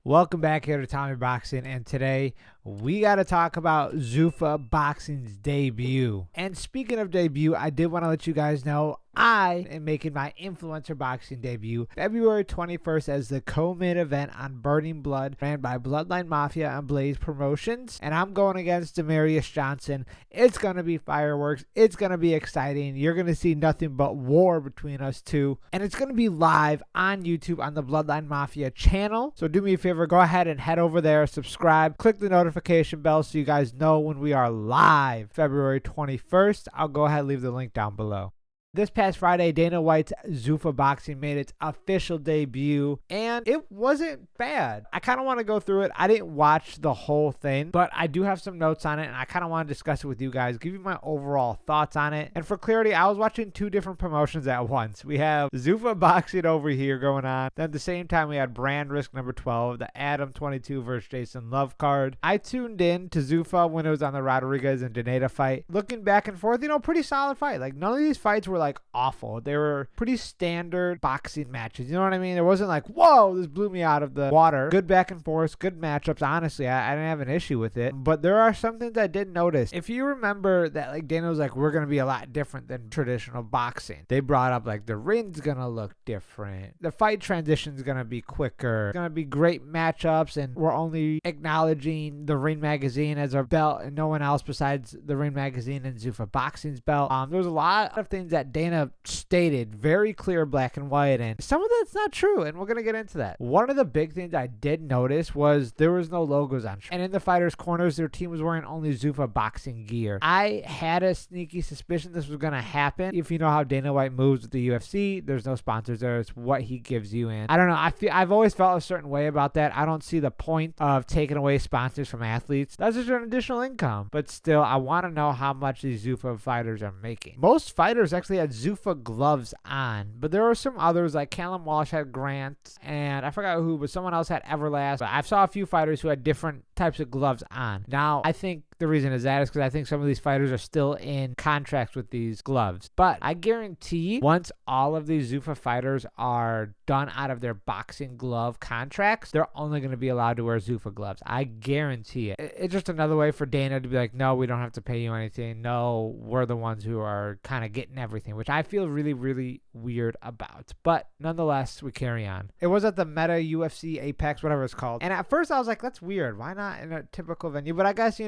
Welcome back here to Tommy Boxing, and today we got to talk about Zuffa Boxing's debut. And speaking of debut, I did want to let you guys know I am making my influencer boxing debut February 21st as the co-main event on Burning Blood, ran by Bloodline Mafia and Blaze Promotions, and I'm going against Demarius Johnson. It's going to be fireworks. It's going to be exciting. You're going to see nothing but war between us two, and it's going to be live on YouTube on the Bloodline Mafia channel. So do me a favor, go ahead and head over there, subscribe, click the notification bell so you guys know when we are live February 21st. I'll go ahead and leave the link down below. This past Friday, Dana White's Zuffa Boxing made its official debut, and it wasn't bad. I kind of want to go through it. I didn't watch the whole thing, but I do have some notes on it, and I kind of want to discuss it with you guys, give you my overall thoughts on it. And for clarity, I was watching two different promotions at once. We have Zuffa Boxing over here going on. Then at the same time, we had Brand Risk number 12, the Adam 22 versus Jason Love card. I tuned in to Zuffa when it was on the Rodriguez and Donata fight. Looking back and forth, pretty solid fight. Like, none of these fights were like awful. They were pretty standard boxing matches. You know what I mean? It wasn't like, whoa, this blew me out of the water. Good back and forth, good matchups. Honestly, I didn't have an issue with it. But there are some things I did notice. If you remember that, like, Dana was like, we're going to be a lot different than traditional boxing. They brought up, like, the ring's going to look different. The fight transition's going to be quicker. It's going to be great matchups, and we're only acknowledging the Ring Magazine as our belt and no one else besides the Ring Magazine and Zuffa Boxing's belt. There was a lot of things that Dana stated very clear, black and white, and some of that's not true, and we're gonna get into that. One of the big things I did notice was there was no logos on, and in the fighters' corners, their team was wearing only Zuffa Boxing gear. I had a sneaky suspicion this was gonna happen. If you know how Dana White moves with the UFC, there's no sponsors there. It's what he gives you in. I don't know. I've always felt a certain way about that. I don't see the point of taking away sponsors from athletes. That's just an additional income. But still, I want to know how much these Zuffa fighters are making. Most fighters actually had Zuffa gloves on, but there were some others, like Callum Walsh had Grant, and I forgot who, but someone else had Everlast. But I saw a few fighters who had different types of gloves on. Now, I think the reason is that is because I think some of these fighters are still in contracts with these gloves. But I guarantee once all of these Zuffa fighters are done out of their boxing glove contracts, they're only going to be allowed to wear Zuffa gloves. I guarantee it. It's just another way for Dana to be like, no, we don't have to pay you anything. No, we're the ones who are kind of getting everything, which I feel really, really weird about. But nonetheless, we carry on. It was at the Meta UFC Apex, whatever it's called. And at first I was like, that's weird. Why not in a typical venue? But I guess,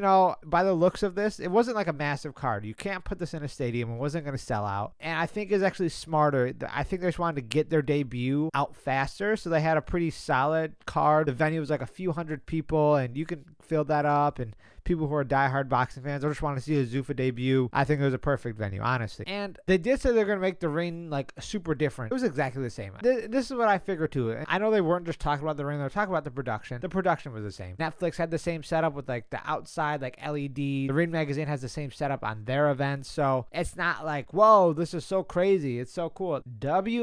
by the looks of this, it wasn't like a massive card. You can't put this in a stadium. It wasn't going to sell out. And I think it's actually smarter. I think they just wanted to get their debut out faster. So they had a pretty solid card. The venue was like a few hundred people, and you can fill that up. And people who are diehard boxing fans or just want to see a Zuffa debut, I think it was a perfect venue, honestly. And they did say they're going to make the ring like super different. It was exactly the same. This is what I figured too. I know they weren't just talking about the ring, they were talking about the production. The production was the same. Netflix had the same setup with like the outside like LED. The Ring Magazine has the same setup on their events. So it's not like, whoa, this is so crazy. It's so cool.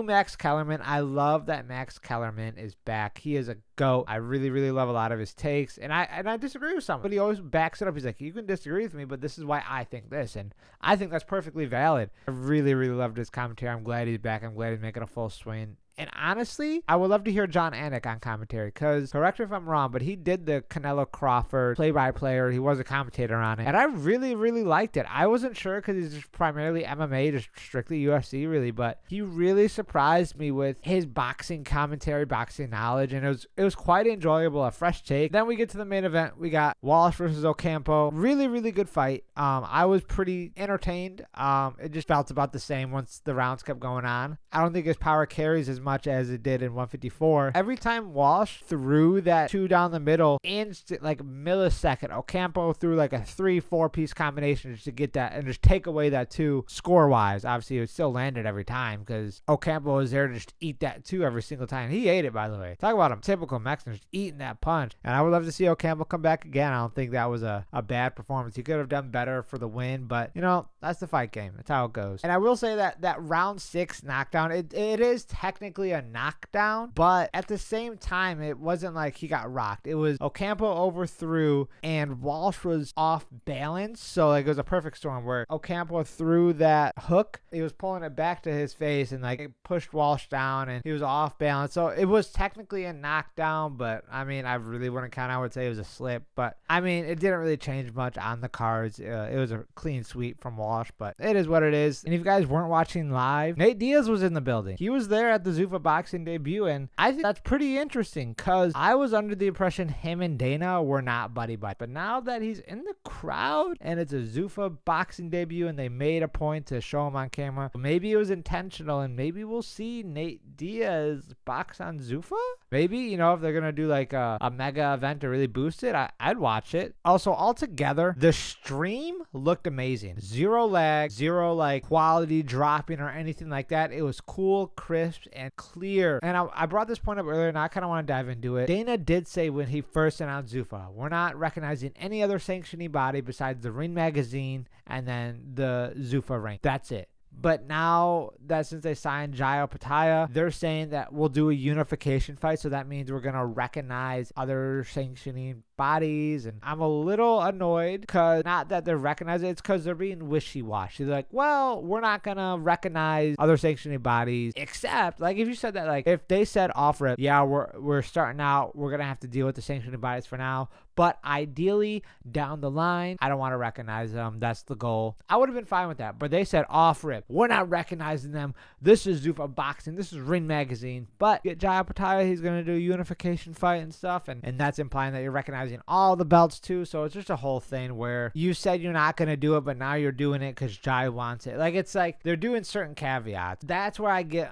Max Kellerman. I love that Max Kellerman is back. He is a GOAT. I really, really love a lot of his takes. And I disagree with some, but he always backs it up. He's like, you can disagree with me, but this is why I think this. And I think that's perfectly valid. I really, really loved his commentary. I'm glad he's back. I'm glad he's making a full swing. And honestly, I would love to hear John Anik on commentary because, correct me if I'm wrong, but he did the Canelo Crawford play-by-play, or he was a commentator on it. And I really, really liked it. I wasn't sure because he's just primarily MMA, just strictly UFC really, but he really surprised me with his boxing commentary, boxing knowledge, and it was quite enjoyable, a fresh take. Then we get to the main event. We got Walsh versus Ocampo. Really, really good fight. I was pretty entertained. It just felt about the same once the rounds kept going on. I don't think his power carries as much as it did in 154. Every time Walsh threw that two down the middle, instant, like millisecond, Ocampo threw like a 3-4 piece combination just to get that and just take away that two score wise. Obviously, it still landed every time because Ocampo was there to just eat that two every single time. He ate it, by the way. Talk about him, typical Mexican, just eating that punch. And I would love to see Ocampo come back again. I don't think that was a bad performance. He could have done better for the win, but that's the fight game. That's how it goes. And I will say that round 6 knockdown, it is technically technically a knockdown, but at the same time, it wasn't like he got rocked. It was Ocampo overthrew and Walsh was off balance. So like it was a perfect storm where Ocampo threw that hook. He was pulling it back to his face and like it pushed Walsh down and he was off balance. So it was technically a knockdown, but I mean, I really wouldn't count. I would say it was a slip, but I mean, it didn't really change much on the cards. It was a clean sweep from Walsh, but it is what it is. And if you guys weren't watching live, Nate Diaz was in the building. He was there at the Zuffa Boxing debut, and I think that's pretty interesting because I was under the impression him and Dana were not buddy-buddy. But now that he's in the crowd and it's a Zuffa Boxing debut and they made a point to show him on camera, maybe it was intentional and maybe we'll see Nate Diaz box on Zuffa? Maybe, you know, if they're going to do like a mega event to really boost it, I'd watch it. Also, altogether, the stream looked amazing. Zero lag, zero like quality dropping or anything like that. It was cool, crisp, and clear. And I brought this point up earlier and I kind of want to dive into it. Dana did say when he first announced Zuffa, we're not recognizing any other sanctioning body besides the Ring Magazine and then the Zuffa ring. That's it. But now that since they signed Jayo Pataya, they're saying that we'll do a unification fight. So that means we're going to recognize other sanctioning bodies. And I'm a little annoyed because not that they're recognizing it, it's because they're being wishy-washy. They're like, well, we're not going to recognize other sanctioning bodies, except like if you said that, like if they said off rip, yeah, we're starting out, we're going to have to deal with the sanctioning bodies for now. But ideally, down the line, I don't want to recognize them. That's the goal. I would have been fine with that. But they said off rip, we're not recognizing them. This is Zuffa Boxing. This is Ring Magazine. But get Jayo Pataya, he's going to do a unification fight and stuff. And that's implying that you're recognizing all the belts too. So it's just a whole thing where you said you're not going to do it, but now you're doing it because Jai wants it. Like, it's like they're doing certain caveats. That's where I get,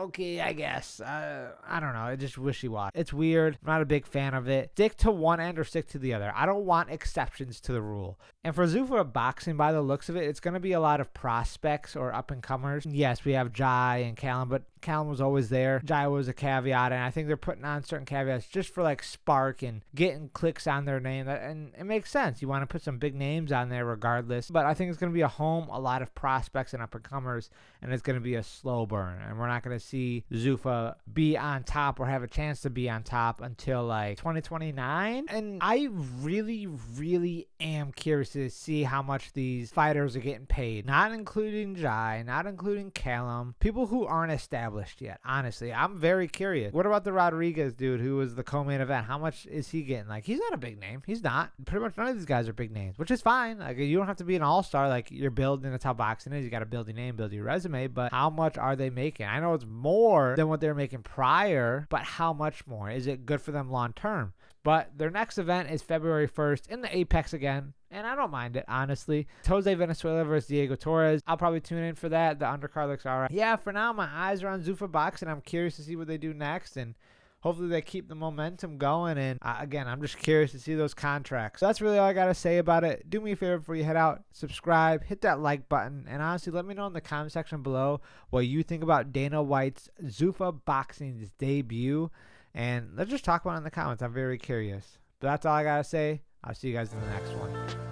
okay, I guess. I don't know. It's just wishy-washy. It's weird. I'm not a big fan of it. Stick to one end or stick to the other. I don't want exceptions to the rule. And for Zuffa Boxing, by the looks of it, it's going to be a lot of prospects or up-and-comers. Yes, we have Jai and Callum, but Callum was always there. Jai was a caveat, and I think they're putting on certain caveats just for like spark and getting clicks on their name. And it makes sense. You want to put some big names on there regardless. But I think it's going to be a lot of prospects and up-and-comers, and it's going to be a slow burn. And we're not going to see Zuffa be on top or have a chance to be on top until like 2029. And I really, really am curious to see how much these fighters are getting paid. Not including Jai, not including Callum. People who aren't established yet. Honestly, I'm very curious. What about the Rodriguez dude who was the co-main event? How much is he getting? Like, he's not a big name. He's not. Pretty much none of these guys are big names, which is fine. Like, you don't have to be an all-star. Like, you're building, that's how boxing is. You got to build your name, build your resume, but how much are they making? I know it's more than what they were making prior, but how much more? Is it good for them long-term? But their next event is February 1st in the Apex again. And I don't mind it, honestly. It's Jose Venezuela versus Diego Torres. I'll probably tune in for that. The undercard looks all right. Yeah, for now, my eyes are on Zuffa Boxing. I'm curious to see what they do next. And hopefully they keep the momentum going. And again, I'm just curious to see those contracts. So that's really all I got to say about it. Do me a favor before you head out. Subscribe. Hit that like button. And honestly, let me know in the comment section below what you think about Dana White's Zuffa Boxing's debut. And let's just talk about it in the comments. I'm very curious. But that's all I got to say. I'll see you guys in the next one.